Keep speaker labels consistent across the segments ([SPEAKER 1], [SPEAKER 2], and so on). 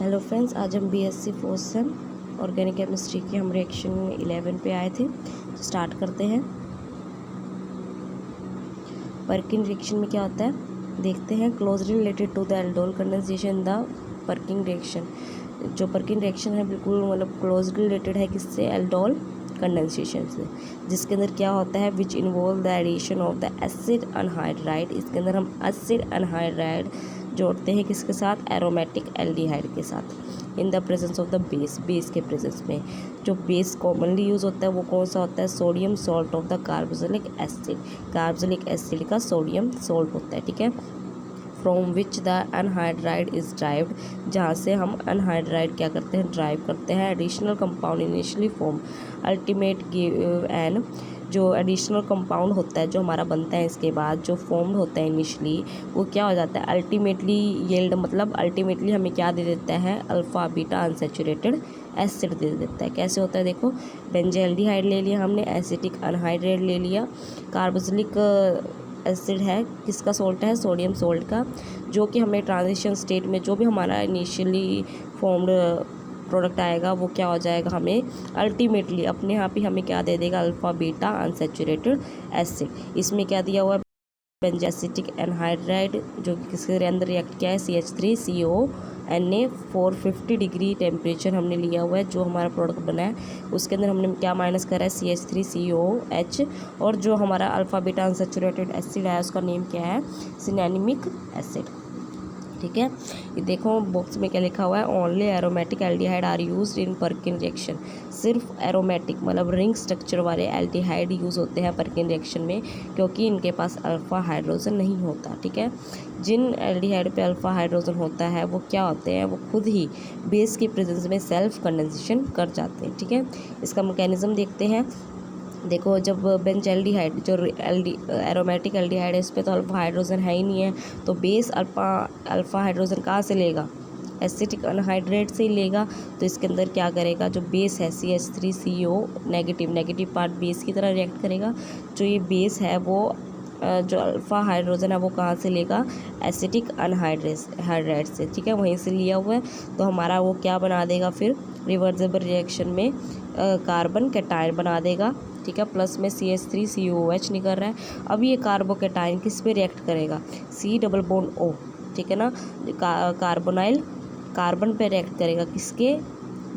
[SPEAKER 1] Hello friends, आज हम BSc fourth same organic chemistry की हम रिएक्शन 11 पे आए थे। तो स्टार्ट करते हैं। पर्किन रिएक्शन में क्या होता है देखते हैं। Closely related to the aldol condensation the Perkin reaction. जो पर्किन रिएक्शन है बिल्कुल मतलब क्लोजली रिलेटेड है किससे, एल्डोल कंडेंसेशन से, जिसके अंदर क्या होता है which involve the addition of the acid anhydride. इसके अंदर हम एसिड अनहाइड्राइड जोड़ते हैं किसके साथ, एरोमेटिक एल्डिहाइड के साथ, इन the presence of the base के प्रेजेंस में। जो बेस कॉमनली यूज़ होता है वो कौन सा होता है, sodium salt of the carboxylic acid. Carboxylic acid का सोडियम सॉल्ट होता है, ठीक है। From which the anhydride is derived, जहाँ से हम अनहाइड्राइड क्या करते हैं, ड्राइव करते हैं। Additional compound initially form ultimate give an, जो एडिशनल कंपाउंड होता है जो हमारा बनता है इसके बाद, जो फॉर्म्ड होता है इनिशियली, वो क्या हो जाता है अल्टीमेटली येल्ड, मतलब अल्टीमेटली हमें क्या दे देता है, अल्फ़ा बीटा अनसेचुरेटेड एसिड दे देता है। कैसे होता है देखो, बेंजल्डिहाइड ले लिया हमने, एसिटिक अनहाइड्रेट ले लिया, कार्बोक्सिलिक एसिड है किसका, सोल्ट है, सोडियम सोल्ट का, जो कि हमें ट्रांजिशन स्टेट में जो भी हमारा इनिशियली फॉर्म्ड प्रोडक्ट आएगा वो क्या हो जाएगा, हमें अल्टीमेटली अपने आप ही हमें क्या दे देगा, अल्फ़ा बीटा अनसेचुरेटेड एसिड। इसमें क्या दिया हुआ है, बेंजासिटिक एनहाइड्राइड, जो कि किसके अंदर रिएक्ट किया है, CH3CO Na 450 डिग्री टेम्परेचर हमने लिया हुआ है। जो हमारा प्रोडक्ट बना है उसके अंदर हमने क्या माइनस करा है, CH3COH, और जो हमारा अल्फ़ा बीटा अनसेचुरेटेड एसिड है उसका नेम क्या है, सिनेमिक एसिड, ठीक है। ये देखो बॉक्स में क्या लिखा हुआ है, only aromatic aldehyde are used in Perkin reaction. सिर्फ एरोमेटिक मतलब रिंग स्ट्रक्चर वाले एल्डिहाइड यूज़ होते हैं पर्किन रिएक्शन में, क्योंकि इनके पास अल्फ़ा हाइड्रोजन नहीं होता, ठीक है। जिन एल्डिहाइड पे अल्फ़ा हाइड्रोजन होता है वो क्या होते हैं, वो खुद ही बेस की प्रेजेंस में सेल्फ कंडेंसेशन कर जाते हैं, ठीक है। इसका मैकेनिज्म देखते हैं। देखो जब बेंजल्डिहाइड जो एरोमेटिक एल्डिहाइड है इस पे तो अल्फ़ा हाइड्रोजन है ही नहीं है, तो बेस अल्फ़ा हाइड्रोजन कहाँ से लेगा, एसिटिक अनहाइड्रेट से ही लेगा। तो इसके अंदर क्या करेगा, जो बेस है CH3CO नेगेटिव पार्ट बेस की तरह रिएक्ट करेगा। जो ये बेस है वो जो अल्फ़ा हाइड्रोजन है वो कहाँ से लेगा, एसिटिक अनहाइड्रेट से, ठीक है, वहीं से लिया हुआ है। तो हमारा वो क्या बना देगा फिर रिवर्सिबल रिएक्शन में कार्बन कैटायन बना देगा, ठीक है। प्लस में CH3COH निकल रहा है। अब ये कार्बोकैटायन किस पे रिएक्ट करेगा, C डबल बॉन्ड O, ठीक है ना, कार्बोनाइल कार्बन पे रिएक्ट करेगा किसके,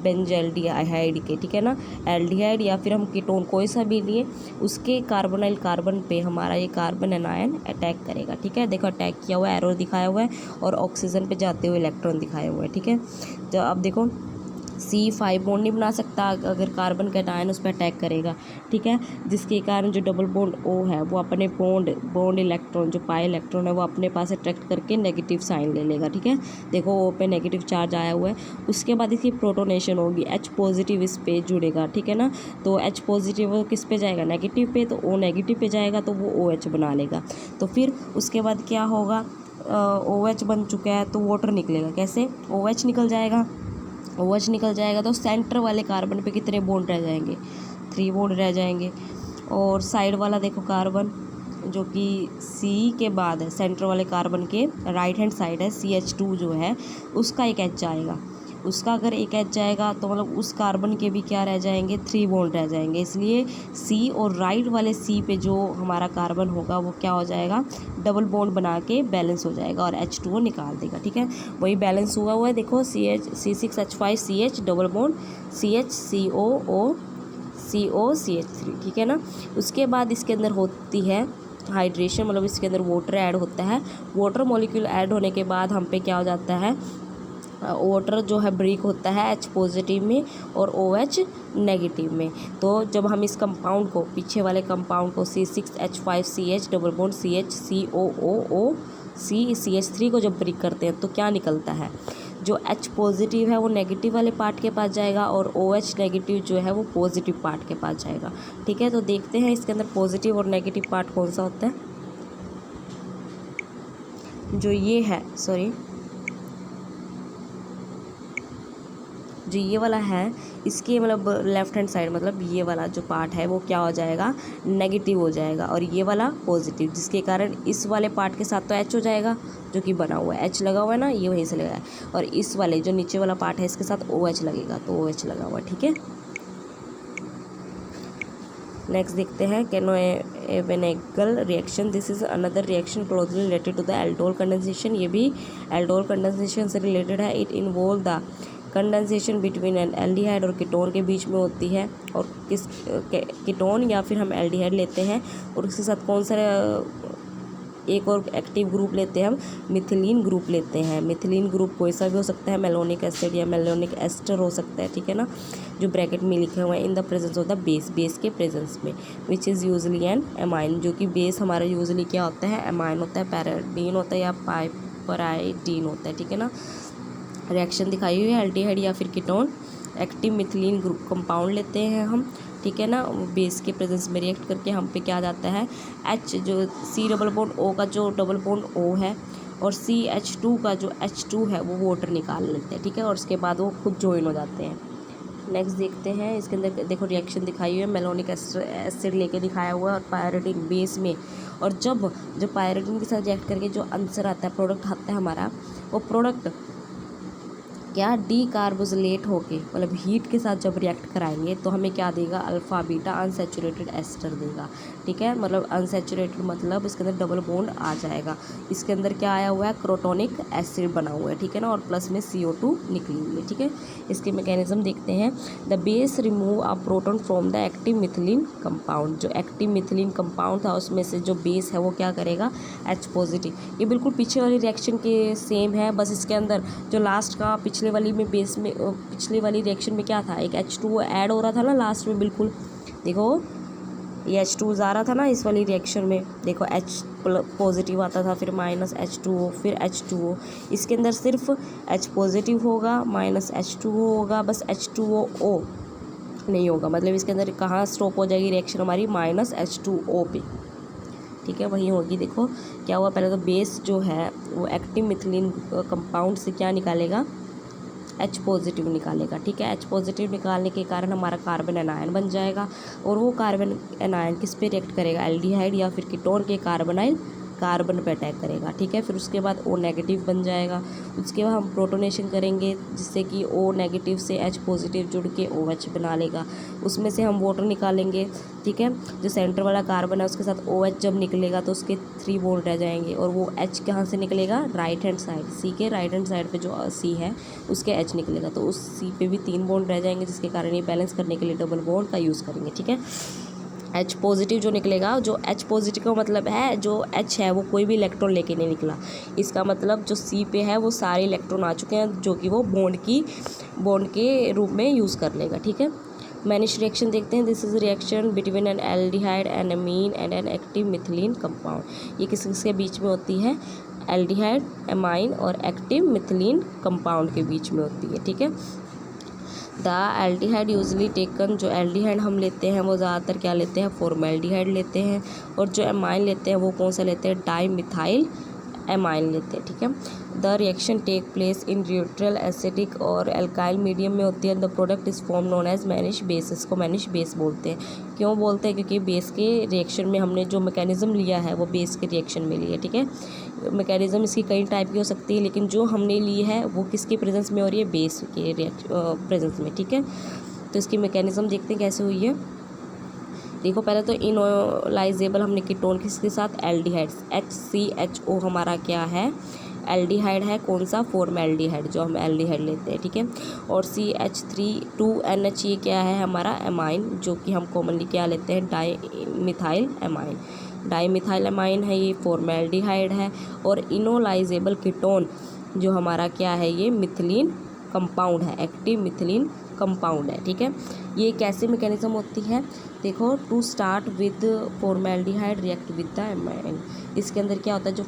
[SPEAKER 1] बेंजल्डिहाइड के, ठीक है ना। एल्डिहाइड या फिर हम कीटोन कोई सा भी लिए, उसके कार्बोनाइल कार्बन पे हमारा ये कार्बन एनायन अटैक करेगा, ठीक है। देखो अटैक किया हुआ है, एरो दिखाया हुआ है, और ऑक्सीजन पे जाते हुए इलेक्ट्रॉन दिखाए हुए हैं, ठीक है। तो अब देखो C5 बॉन्ड नहीं बना सकता अगर कार्बन कैटायन उस पर अटैक करेगा, ठीक है, जिसके कारण जो डबल बॉन्ड O है वो अपने बॉन्ड इलेक्ट्रॉन, जो पाई इलेक्ट्रॉन है वो अपने पास अट्रैक्ट करके नेगेटिव साइन ले लेगा, ठीक है। देखो O पे नेगेटिव चार्ज आया हुआ है। उसके बाद इसकी प्रोटोनेशन होगी, H पॉजिटिव इस पे जुड़ेगा, ठीक है ना। तो H पॉजिटिव किस पे जाएगा, नेगेटिव पे, तो O नेगेटिव पे जाएगा तो वो OH बना लेगा। तो फिर उसके बाद क्या होगा, OH बन चुका है तो वाटर निकलेगा, कैसे, OH निकल जाएगा। OH निकल जाएगा तो सेंटर वाले कार्बन पे कितने बॉन्ड रह जाएंगे, 3 बॉन्ड रह जाएंगे। और साइड वाला देखो कार्बन जो कि C के बाद है, सेंटर वाले कार्बन के राइट हैंड साइड है, CH2 जो है उसका एक H आएगा। उसका अगर एक H जाएगा तो मतलब उस कार्बन के भी क्या रह जाएंगे, 3 बॉन्ड रह जाएंगे। इसलिए C और राइट वाले C पे जो हमारा कार्बन होगा वो क्या हो जाएगा, डबल बॉन्ड बना के बैलेंस हो जाएगा और H2O निकाल देगा, ठीक है। वही बैलेंस हुआ है, देखो C6H5CH डबल बॉन्ड CH3, ठीक है ना। उसके बाद इसके अंदर होती है हाइड्रेशन, मतलब इसके अंदर वाटर ऐड होता है। वाटर मॉलिक्यूल ऐड होने के बाद हम पे क्या हो जाता है, वाटर जो है ब्रेक होता है H पॉजिटिव में और OH नेगेटिव में। तो जब हम इस कंपाउंड को, पीछे वाले कंपाउंड को C6H5CH double bond CHCOOO CH3 को जब ब्रेक करते हैं तो क्या निकलता है, जो H पॉजिटिव है वो नेगेटिव वाले पार्ट के पास जाएगा और OH नेगेटिव जो है वो पॉजिटिव पार्ट के पास जाएगा, ठीक है। तो देखते हैं इसके अंदर पॉजिटिव और नेगेटिव पार्ट कौन सा होता है। जो ये है, सॉरी, जो ये वाला है इसके मतलब लेफ्ट हैंड साइड, मतलब ये वाला जो पार्ट है वो क्या हो जाएगा, नेगेटिव हो जाएगा, और ये वाला पॉजिटिव, जिसके कारण इस वाले पार्ट के साथ तो एच हो जाएगा जो कि बना हुआ है, एच लगा हुआ है ना, ये वहीं से लगा है, और इस वाले जो नीचे वाला पार्ट है इसके साथ ओ एच लगेगा, तो ओ एच लगा हुआ है। ठीक है, नेक्स्ट देखते हैं Knoevenagel reaction. This is another reaction closely related to the aldol condensation. ये भी एल्डोल कंडेंसेशन से रिलेटेड है। It involve the condensation between an aldehyde और कीटोन के बीच में होती है, और किस कीटोन या फिर हम एल्डिहाइड लेते हैं और उसके साथ कौन सा एक और एक्टिव ग्रुप लेते हैं, हम मिथिलीन ग्रुप लेते हैं। मिथिलीन ग्रुप कोई सा भी हो सकता है, मेलोनिक एसिड या मेलोनिक एस्टर हो सकता है। ठीक है ना, जो ब्रैकेट में लिखे हुए हैं in the presence of the base, base के प्रेजेंस में, which is usually an amine, जो कि बेस हमारा यूजली क्या होता है, एमाइन होता है, पैराडीन होता है या पाइपराइडीन होता है। ठीक है ना, रिएक्शन दिखाई हुई है एल्डिहाइड या फिर ketone active methylene group compound लेते हैं हम। ठीक है ना, बेस के प्रेजेंस में रिएक्ट करके हम पे क्या आ जाता है, एच जो सी डबल बॉन्ड ओ का जो डबल बॉन्ड ओ है और CH2 का जो H2 है वो वाटर निकाल लेते हैं। ठीक है, और उसके बाद वो खुद ज्वाइन हो जाते हैं। नेक्स्ट देखते हैं, इसके अंदर देखो रिएक्शन दिखाई हुई है, मेलोनिक एसिड लेके दिखाया हुआ है और पायरेटिन बेस में, और जब पायरेटिन के साथ रिएक्ट करके जो आंसर आता है, प्रोडक्ट आता है हमारा, वो प्रोडक्ट क्या डीकार्बोजिलेट होके मतलब हीट के साथ जब रिएक्ट कराएंगे तो हमें क्या देगा, अल्फ़ा बीटा अनसैचुरेटेड एस्टर देगा। ठीक है, मतलब अनसैचुरेटेड मतलब इसके अंदर डबल बॉन्ड आ जाएगा। इसके अंदर क्या आया हुआ है, क्रोटोनिक एसिड बना हुआ है। ठीक है ना, और प्लस में CO2 निकली हुई है। ठीक है, इसके मैकेनिज्म देखते हैं। The base remove a proton from the active methylene compound. जो एक्टिव मिथिलीन कंपाउंड था उसमें से जो बेस है वो क्या करेगा, H पॉजिटिव। ये बिल्कुल पीछे वाली रिएक्शन के सेम है, बस इसके अंदर जो लास्ट का पिछले वाली में बेस में पिछले वाली रिएक्शन में क्या था, एक H2O ऐड हो रहा था ना लास्ट में, बिल्कुल देखो ये H2 आ रहा था ना इस वाली रिएक्शन में, देखो H पॉजिटिव आता था, फिर माइनस H2O, फिर H2O। इसके अंदर सिर्फ H पॉजिटिव होगा, माइनस H2O होगा, बस H2O नहीं होगा, मतलब इसके अंदर कहाँ स्टॉप हो जाएगी रिएक्शन हमारी, माइनस H2O पे। ठीक है, वही होगी। देखो क्या हुआ, पहले तो बेस जो है वो एक्टिव मिथिलीन कंपाउंड से क्या निकालेगा, H पॉजिटिव निकालेगा। ठीक है, H पॉजिटिव निकालने के कारण हमारा कार्बन एनायन बन जाएगा, और वो कार्बन एनायन किस पे रिएक्ट करेगा, एल्डिहाइड या फिर कीटोन के कार्बन पे अटैक करेगा। ठीक है, फिर उसके बाद O नेगेटिव बन जाएगा। उसके बाद हम प्रोटोनेशन करेंगे जिससे कि O नेगेटिव से H पॉजिटिव जुड़ के OH बना लेगा, उसमें से हम वाटर निकालेंगे। ठीक है, जो सेंटर वाला कार्बन है उसके साथ OH जब निकलेगा तो उसके 3 बॉन्ड रह जाएंगे, और वो H कहाँ से निकलेगा, राइट हैंड साइड, C के राइट हैंड साइड पे जो C है उसके H निकलेगा, तो उस C पे भी 3 बॉन्ड रह जाएंगे, जिसके कारण ये बैलेंस करने के लिए डबल बॉन्ड का यूज़ करेंगे। ठीक है, H पॉजिटिव जो निकलेगा, जो H पॉजिटिव का मतलब है जो H है वो कोई भी इलेक्ट्रॉन लेके नहीं निकला, इसका मतलब जो C पे है वो सारे इलेक्ट्रॉन आ चुके हैं जो कि वो बॉन्ड के रूप में यूज़ कर लेगा। ठीक है, मैनिश रिएक्शन देखते हैं। This is reaction between an aldehyde an amine and an active methylene compound. ये किसके बीच में होती है, एल्डिहाइड, एमाइन और एक्टिव मिथिलीन कंपाउंड के बीच में होती है। ठीक है, द एल्डिहाइड यूजली टेकन, जो एल्डिहाइड हम लेते हैं वो ज़्यादातर क्या लेते हैं, फॉर्मेल्डिहाइड लेते हैं, और जो एमाइन लेते हैं वो कौन सा लेते हैं, डाईमिथाइल एमाइन लेते हैं। ठीक है, the reaction take place in neutral acidic और एल्काइल मीडियम में होती है। The product is form known as Mannich base. इसको मैनिश बेस बोलते हैं। क्यों बोलते हैं, क्योंकि बेस के रिएक्शन में हमने जो मैकेनिज्म लिया है वो बेस के रिएक्शन में लिया है। ठीक है, मैकेनिज्म इसकी कई टाइप की हो सकती है, लेकिन जो हमने ली है वो किसके प्रेजेंस में हो रही है, बेस के प्रेजेंस में। ठीक है, तो इसकी मैकेनिज्म देखते हैं कैसे हुई है। देखो पहले तो इनोलाइजेबल हमने कीटोन किसके साथ, एल्डिहाइड, HCHO हमारा क्या है, एल्डिहाइड है, कौन सा, फॉर्मेल्डिहाइड, जो हम एल्डिहाइड लेते हैं। ठीक है, और CH3 2NH ये क्या है हमारा, एमाइन, जो कि हम कॉमनली क्या लेते हैं, डाईमिथाइल एमाइन। डाईमिथाइल एमाइन है, ये फॉर्मेल्डिहाइड है। और इनोलाइजेबल कीटोन जो हमारा क्या है, ये मिथिलीन कंपाउंड है, एक्टिव मिथिलीन कंपाउंड है। ठीक है, ये कैसे मैकेनिज्म होती है, देखो, to start with formaldehyde react with the amine. इसके अंदर क्या होता है, जो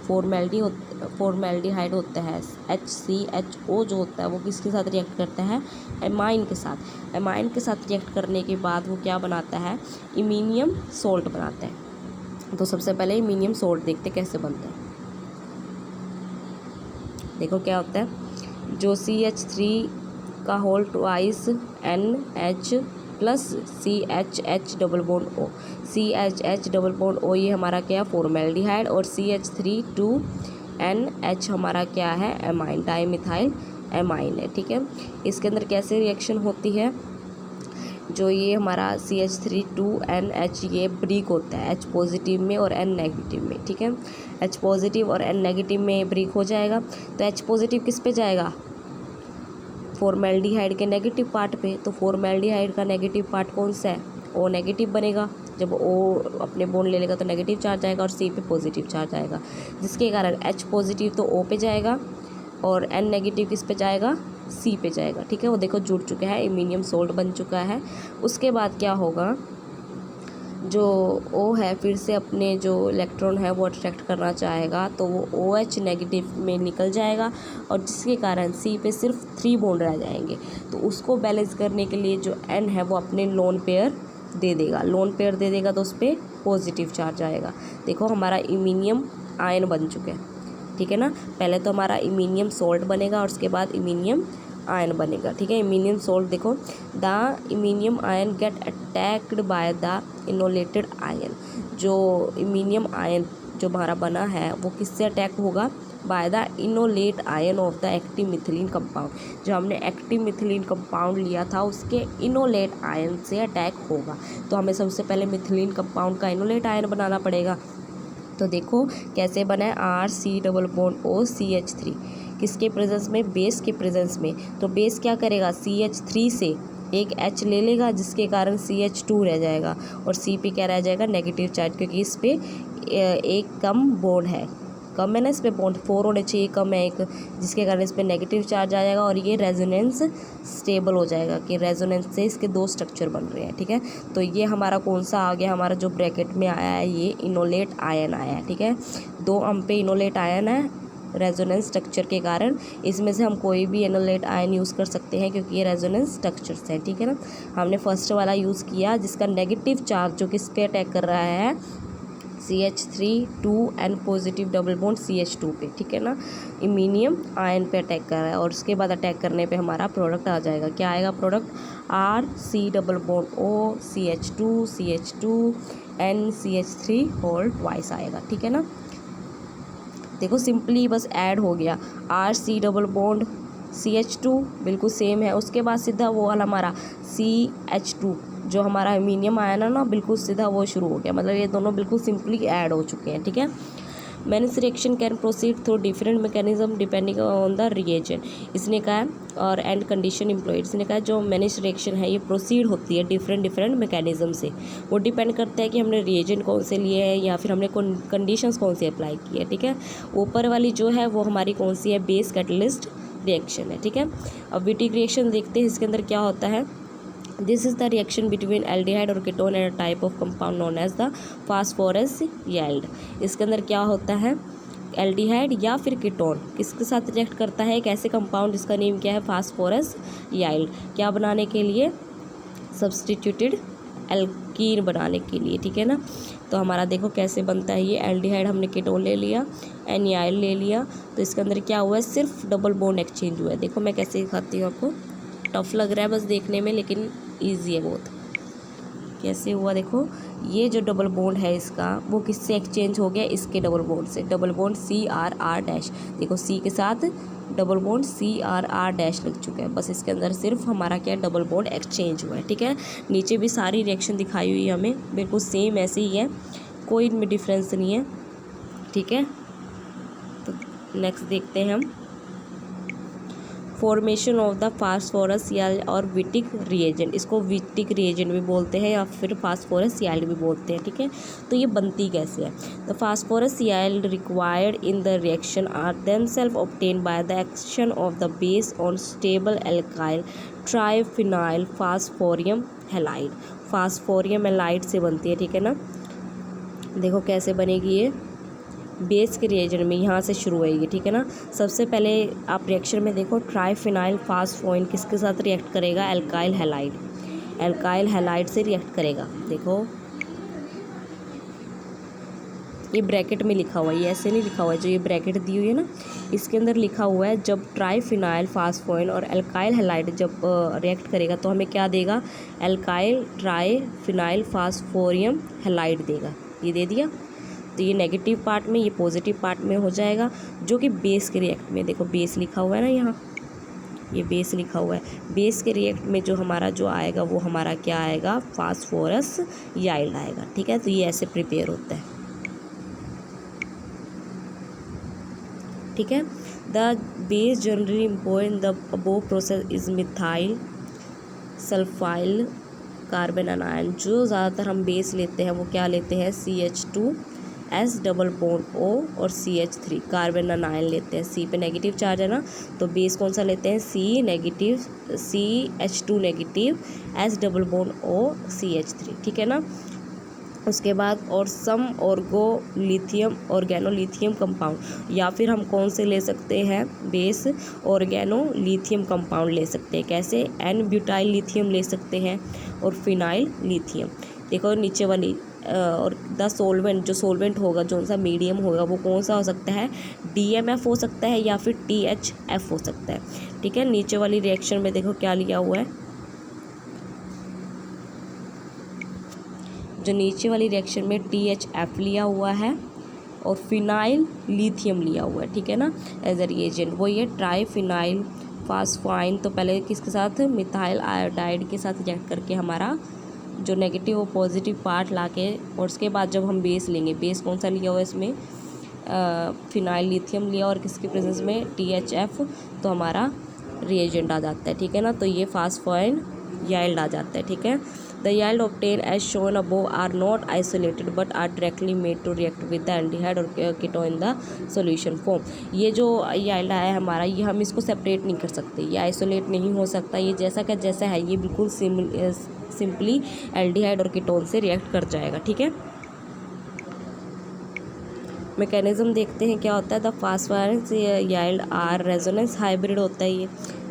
[SPEAKER 1] फॉर्मेल्डिहाइड होता है HCHO जो होता है वो किसके साथ रिएक्ट करता है, एमाइन के साथ। एमाइन के साथ रिएक्ट करने के बाद वो क्या बनाता है, इमीनियम सोल्ट बनाता है। तो सबसे पहले इमीनियम सोल्ट देखते कैसे बनता है। देखो क्या होता है, जो CH3 का whole twice NH plus CH double bond O, CH double bond O ये हमारा क्या है फॉर्मेल्डिहाइड, और CH3 2NH हमारा क्या है एमाइन, डाईमिथाइल एमाइन है। ठीक है, इसके अंदर कैसे रिएक्शन होती है, जो ये हमारा CH3 2NH ये ब्रेक होता है H पॉजिटिव में और N नेगेटिव में। ठीक है, H पॉजिटिव और N नेगेटिव में ब्रेक हो जाएगा, तो H पॉजिटिव किस पे जाएगा, फॉर्मेल्डिहाइड के नेगेटिव पार्ट पे। तो फॉर्मेल्डिहाइड का नेगेटिव पार्ट कौन सा है, O नेगेटिव बनेगा। जब O अपने बॉन्ड ले लेगा तो नेगेटिव चार्ज आएगा और C पे पॉजिटिव चार्ज आएगा, जिसके कारण H पॉजिटिव तो O पे जाएगा और N नेगेटिव किस पे जाएगा, C पे जाएगा। ठीक है, वो देखो जुड़ चुका है, इमीनियम सोल्ट बन चुका है। उसके बाद क्या होगा, जो O है फिर से अपने जो इलेक्ट्रॉन है वो अट्रैक्ट करना चाहेगा, तो वो OH नेगेटिव में निकल जाएगा और जिसके कारण C पे सिर्फ 3 बॉन्ड रह जाएंगे। तो उसको बैलेंस करने के लिए जो N है वो अपने लोन पेयर दे देगा, लोन पेयर दे देगा तो उस पर पॉजिटिव चार्ज आएगा। देखो हमारा इमीनियम आयन बन चुके हैं। ठीक है ना, पहले तो हमारा इमीनियम सोल्ट बनेगा और उसके बाद इमीनियम आयन बनेगा। ठीक है, इमीनियम सोल्ट देखो, the iminium ion get attacked by the enolated ion. जो इमीनियम आयन जो हमारा बना है वो किससे अटैक होगा, by the enolate ion of the active methylene compound. जो हमने एक्टिव मिथिलीन कंपाउंड लिया था उसके इनोलेट आयन से अटैक होगा। तो हमें सबसे पहले मिथिलीन कंपाउंड का इनोलेट आयन बनाना पड़ेगा। तो देखो कैसे बना है, RC double bond O CH3, किसके प्रेजेंस में, बेस के प्रेजेंस में। तो बेस क्या करेगा, CH3 से एक H ले लेगा जिसके कारण CH2 रह जाएगा और C पे क्या रह जाएगा, नेगेटिव चार्ज, क्योंकि इस पे एक कम बॉन्ड है, कम है ना, इस पे बॉन्ड 4 होने चाहिए, कम है एक, जिसके कारण इस पे नेगेटिव चार्ज आ जाएगा और ये रेजोनेंस स्टेबल हो जाएगा कि रेजोनेंस से इसके 2 स्ट्रक्चर बन रहे हैं। ठीक है, तो ये हमारा कौन सा आ गया, हमारा जो ब्रैकेट में आया है ये इनोलेट आयन आया है। ठीक है, 2 अम पे इनोलेट आयन है रेजोनेंस स्ट्रक्चर के कारण। इसमें से हम कोई भी इनोलेट आयन यूज़ कर सकते हैं क्योंकि ये रेजोनेंस स्ट्रक्चर्स है। ठीक है ना, हमने फर्स्ट वाला यूज़ किया जिसका नेगेटिव चार्ज जो किस पे अटैक कर रहा है, CH3 2N positive double bond CH2 पे। ठीक है ना, इमीनियम आयन पे अटैक कर रहा है और उसके बाद अटैक करने पे हमारा प्रोडक्ट आ जाएगा। क्या आएगा product, RC double bond O CH2 N CH3 whole twice आएगा। ठीक है ना, देखो सिंपली बस ऐड हो गया, RC डबल बॉन्ड CH2 बिल्कुल सेम है, उसके बाद सीधा वो वाला हमारा CH2 जो हमारा एल्युमिनियम आयन है ना, बिल्कुल सीधा वो शुरू हो गया, मतलब ये दोनों बिल्कुल सिंपली ऐड हो चुके हैं। ठीक है, Mannich reaction can proceed through different mechanism depending on the reagent, इसने कहा है, और एंड कंडीशन इम्प्लॉयड, इसने कहा जो मैनिस रिएक्शन है ये प्रोसीड होती है डिफरेंट मैकेनिज्म से। वो डिपेंड करता है कि हमने रिएजेंट कौन से लिए हैं या फिर हमने कंडीशंस कौन सी अप्लाई की है। ठीक है, ऊपर वाली जो है वो हमारी कौन सी है, बेस कैटलिस्ट रिएक्शन है। ठीक है, अब विटिक रिएक्शन देखते हैं, इसके अंदर क्या होता है। This is the reaction between aldehyde और ketone and a type of compound known as the phosphorus ylide. इसके अंदर क्या होता है, एल्डिहाइड या फिर कीटोन किसके साथ रिएक्ट करता है, एक ऐसे कंपाउंड जिसका नेम क्या है, फास्फोरस यील्ड, क्या बनाने के लिए, सब्सटीट्यूटेड एल्कीन बनाने के लिए। ठीक है ना, तो हमारा देखो कैसे बनता है ये, एल्डिहाइड हमने कीटोन ले लिया, एनियाइल ले लिया, तो इसके अंदर क्या हुआ है, सिर्फ डबल बॉन्ड एक्सचेंज हुआ है। देखो मैं कैसे दिखाती हूँ आपको, टफ लग रहा है बस देखने में लेकिन ईजी है बहुत। कैसे हुआ देखो, ये जो डबल बॉन्ड है इसका वो किससे एक्सचेंज हो गया, इसके डबल बॉन्ड से, डबल बॉन्ड CRR डैश, देखो C के साथ डबल बॉन्ड CRR डैश लग चुका है, बस इसके अंदर सिर्फ हमारा क्या डबल बॉन्ड एक्सचेंज हुआ है। ठीक है, नीचे भी सारी रिएक्शन दिखाई हुई है हमें, बिल्कुल सेम ऐसे ही है, कोई इनमें डिफरेंस नहीं है। ठीक है, तो नेक्स्ट देखते हैं हम, formation of the phosphorus yield और विटिक रिएजेंट, इसको विटिक रिएजेंट भी बोलते हैं या फिर फास्फोरस यील्ड भी बोलते हैं। ठीक है, तो ये बनती कैसे है, the phosphorus ylide required in the reaction are themselves obtained by the action of the base on stable alkyl triphenyl phosphonium halide, phosphonium halide से बनती है। ठीक है ना, देखो कैसे बनेगी ये, बेस के रिएजेंट में यहाँ से शुरू होएगी। ठीक है ना, सबसे पहले आप रिएक्शन में देखो, ट्राइफिनाइल फास्फोइन किसके साथ रिएक्ट करेगा, एल्काइल हैलाइड, एल्काइल हैलाइड से रिएक्ट करेगा। देखो ये ब्रैकेट में लिखा हुआ है, ये ऐसे नहीं लिखा हुआ है, जो ये ब्रैकेट दी हुई है ना इसके अंदर लिखा हुआ है जब ट्राइफिनाइल फास्फोइन और एल्काइल हैलाइड जब रिएक्ट करेगा तो हमें क्या देगा, एल्काइल ट्राइफिनाइल फास्फोरियम हैलाइड देगा। ये दे दिया, तो ये नेगेटिव पार्ट में, ये पॉजिटिव पार्ट में हो जाएगा, जो कि बेस के रिएक्ट में, देखो बेस लिखा हुआ है ना यहाँ, ये बेस लिखा हुआ है। बेस के रिएक्ट में जो हमारा जो आएगा वो हमारा क्या आएगा, फास्फोरस याइल्ड आएगा। ठीक है, तो ये ऐसे प्रिपेयर होता है। ठीक है, the base generally employed in the above process is methyl sulphinyl carbon anion. जो ज़्यादातर हम बेस लेते हैं वो क्या लेते हैं, CH2S डबल बॉन्ड O और CH3 कार्बन एनायन लेते हैं। C पे नेगेटिव चार्ज है ना, तो बेस कौन सा लेते हैं, C negative, CH2 negative, S double bond O CH3। ठीक है ना, उसके बाद और सम ऑर्गो लिथियम ऑर्गेनो लिथियम कंपाउंड, या फिर हम कौन से ले सकते हैं बेस, ऑर्गेनो लिथियम कंपाउंड ले सकते हैं। कैसे, एन ब्यूटाइल लिथियम ले सकते हैं और फिनाइल लिथियम। देखो नीचे वाली और द सोलवेंट, जो सोलवेंट होगा, जो सा मीडियम होगा वो कौन सा हो सकता है, DMF हो सकता है या फिर THF हो सकता है। ठीक है, नीचे वाली रिएक्शन में देखो क्या लिया हुआ है, जो नीचे वाली रिएक्शन में THF लिया हुआ है और फिनाइल लिथियम लिया हुआ है। ठीक है ना, एज अ रिएजेंट। वो ये ट्राइफिनाइल फास्फाइन, तो पहले किसके साथ, मिथाइल आयोडाइड के साथ रिएक्ट करके हमारा जो नेगेटिव और पॉजिटिव पार्ट लाके, और उसके बाद जब हम बेस लेंगे, बेस कौन सा लिया हुआ है इसमें, फिनाइल लिथियम लिया और किसके प्रेजेंस में, THF, तो हमारा रिएजेंट आ जाता है। ठीक है ना, तो ये फास्फाइन याइल्ड आ जाता है। ठीक है, the ylide obtain as shown above are not isolated but are directly made to react with the aldehyde और ketone in the solution form. ये जो याइल्ड है हमारा, ये हम इसको सेपरेट नहीं कर सकते, ये आइसोलेट नहीं हो सकता, ये जैसा का जैसा है ये बिल्कुल सिंपली एल्डिहाइड और कीटोन से रिएक्ट कर जाएगा। ठीक है, मैकेनिज्म देखते हैं क्या होता है। The phosphorus ylide are resonance hybrid होता है, ये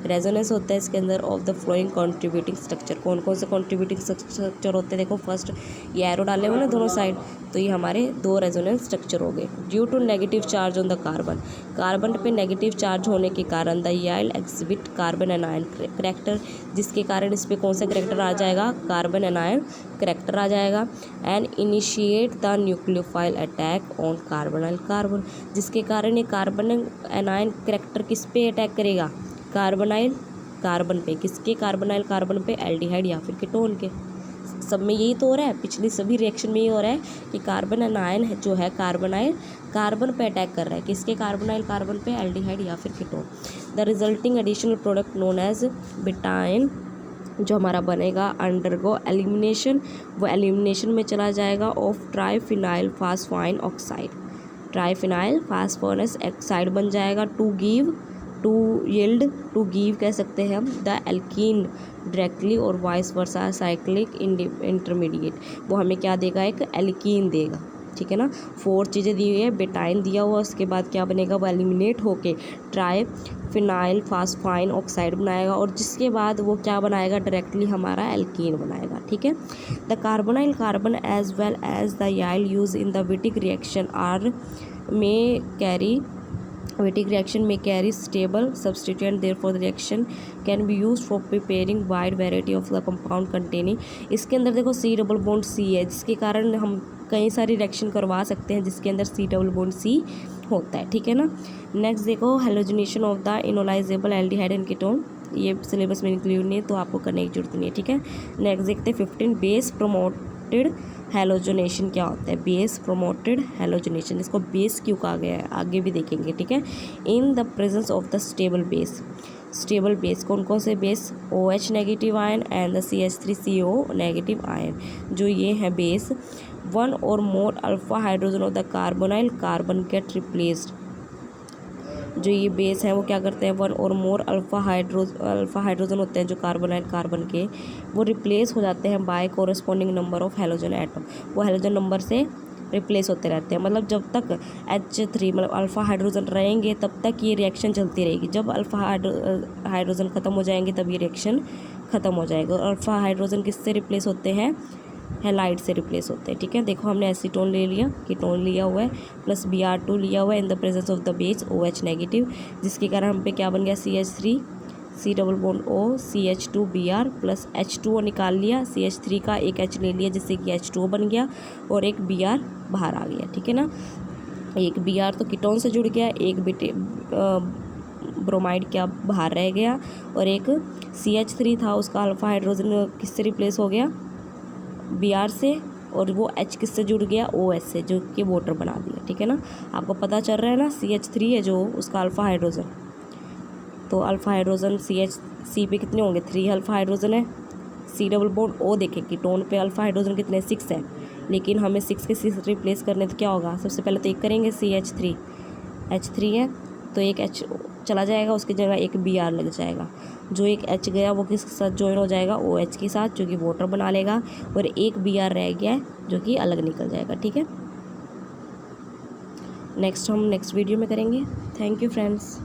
[SPEAKER 1] रेजोनेंस होता है इसके अंदर of the following contributing structure. कौन कौन से कॉन्ट्रीब्यूटिंग स्ट्रक्चर होते हैं, देखो फर्स्ट ये एरो डाले हुए ना दोनों साइड, तो ये हमारे 2 रेजोनेंस स्ट्रक्चर हो गए। Due to negative charge on the carbon, carbon पे नेगेटिव चार्ज होने के कारण the ylide exhibit carbon anion character, जिसके कारण इस पर कौन सा करैक्टर आ जाएगा, कार्बन एनायन करैक्टर आ जाएगा। And initiate the nucleophile attack on carbonyl carbon, जिसके कारण ये कार्बन एनायन करैक्टर किस पे अटैक करेगा, कार्बोनाइल कार्बन पे। किसके, कार्बोनाइल कार्बन पे, एल्डिहाइड या फिर कीटोन के। सब में यही तो हो रहा है, पिछली सभी रिएक्शन में ये हो रहा है कि कार्बन एनायन है जो है कार्बोनाइल कार्बन पे अटैक कर रहा है। किसके, कार्बोनाइल कार्बन पे, एल्डिहाइड या फिर ketone. The resulting additional product known as betaine, जो हमारा बनेगा अंडरगो एलिमिनेशन, वो एलिमिनेशन में चला जाएगा of triphenyl phosphine oxide, triphenyl phosphorus oxide बन जाएगा टू यील्ड टू गिव कह सकते हैं हम द एल्कीन डायरेक्टली और वाइस वर्सा साइक्लिक इंटरमीडिएट, वो हमें क्या देगा, एक एल्कीन देगा। ठीक है ना, 4 चीज़ें दी हुई है, बेटाइन दिया हुआ, उसके बाद क्या बनेगा, वो एलिमिनेट होके ट्राइफिनाइल फास्फाइन ऑक्साइड बनाएगा और जिसके बाद वो क्या बनाएगा, डायरेक्टली हमारा एल्कीन बनाएगा। ठीक है, the carbonyl carbon as well as the ylide use in the Wittig reaction are में carry Wittig reaction may carry stable substituent, therefore the reaction can be used for preparing wide variety of the compound containing। इसके अंदर देखो C double bond C है, जिसके कारण हम कई सारी रिएक्शन करवा सकते हैं जिसके अंदर C डबल बॉन्ड C होता है। ठीक है ना, नेक्स्ट देखो halogenation of the enolisable aldehyde and ketone, ये सिलेबस में इंक्लूड नहीं है तो आपको करने की जरूरत नहीं है। ठीक है, नेक्स्ट देखते हैं 15 बेस प्रोमोटेड हेलोजनेशन क्या होता है, बेस प्रोमोटेड हेलोजनेशन, इसको बेस क्यों कहा गया है आगे भी देखेंगे। ठीक है, in the presence of the stable base, stable base कौन कौन से base, OH negative ion and the CH3CO negative ion, जो ये है base, 1 or more alpha hydrogen of the carbonyl carbon get replaced, जो ये बेस हैं वो क्या करते हैं, 1 और मोर अल्फा हाइड्रोजन होते हैं जो कार्बोनाइल कार्बन के, वो रिप्लेस हो जाते हैं by corresponding number of halogen atom, वो हेलोजन नंबर से रिप्लेस होते रहते हैं। मतलब जब तक H3 मतलब अल्फ़ा हाइड्रोजन रहेंगे तब तक ये रिएक्शन चलती रहेगी, जब अल्फ़ा हाइड्रोजन ख़त्म हो जाएंगे तब ये रिएक्शन ख़त्म हो जाएगा। और अल्फ़ा हाइड्रोजन किससे रिप्लेस होते हैं, हैलाइड से रिप्लेस होते हैं। ठीक है, देखो हमने एसीटोन ले लिया, कीटोन लिया हुआ है, प्लस Br2 लिया हुआ है in the presence of the base OH negative, जिसके कारण हम पे क्या बन गया CH3 C double bond O CH2Br plus H2O निकाल लिया, CH3 का एक H ले लिया जिससे कि H2O बन गया और एक Br बाहर आ गया। ठीक है ना, एक Br तो कीटोन से जुड़ गया, एक ब्रोमाइड क्या बाहर रह गया, और एक CH3 था उसका अल्फा हाइड्रोजन किससे रिप्लेस हो गया, Br से, और वो H किससे जुड़ गया, OH से, जो कि वाटर बना दिया। ठीक है ना, आपको पता चल रहा है ना, CH3 है जो उसका अल्फा हाइड्रोजन, तो अल्फा हाइड्रोजन C पे कितने होंगे, 3 अल्फा हाइड्रोजन है, C डबल बॉन्ड O देखें कीटोन पे अल्फा हाइड्रोजन कितने 6 है, लेकिन हमें 6 के 6 रिप्लेस करने तो क्या होगा, सबसे पहले तो एक करेंगे CH3 H3 है तो एक H चला जाएगा, उसकी जगह एक Br लग जाएगा, जो एक H गया वो किसके साथ ज्वाइन हो जाएगा, OH के साथ, जो कि वाटर बना लेगा, और एक Br रह गया है जो कि अलग निकल जाएगा। ठीक है, नेक्स्ट हम नेक्स्ट वीडियो में करेंगे। Thank you friends.